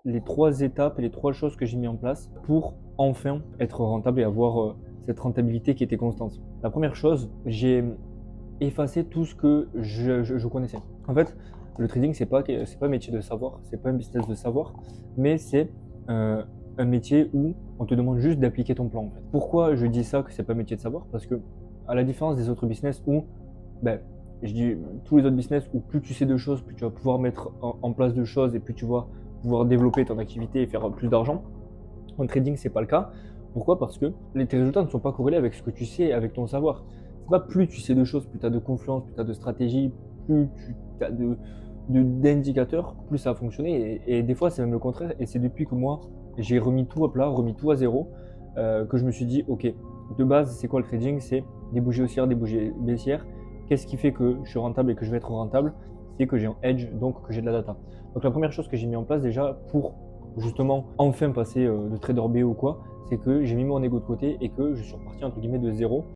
les 3 étapes et les 3 choses que j'ai mis en place pour enfin être rentable et avoir, cette rentabilité qui était constante. La première chose, j'ai effacé tout ce que je connaissais. En fait, le trading, c'est pas un métier de savoir, c'est pas un business de savoir, mais c'est, heu, un métier où on te demande juste d'appliquer ton plan, en fait. Pourquoi je dis ça, que c'est pas un métier de savoir? Parce que à la différence des autres business où, ben, je dis tous les autres business où plus tu sais de choses, plus tu vas pouvoir mettre en place de choses et plus tu vas pouvoir développer ton activité et faire plus d'argent. En trading, c'est pas le cas. Pourquoi? Parce que tes résultats ne sont pas corrélés avec ce que tu sais, avec ton savoir. C'est pas plus tu sais de choses, plus tu as de confiance, plus tu as de stratégie, plus tu as d'indicateurs, plus ça a fonctionné. Et des fois, c'est même le contraire. Et c'est depuis que moi, j'ai remis tout à plat, remis tout à zéro, que je me suis dit, OK, de base, c'est quoi le trading? C'est des bougies haussières, des bougies baissières. Qu'est-ce qui fait que je suis rentable et que je vais être rentable? C'est que j'ai un edge, donc que j'ai de la data. Donc la première chose que j'ai mis en place déjà pour justement enfin passer de trader B ou quoi, c'est que j'ai mis mon ego de côté et que je suis reparti entre guillemets de zéro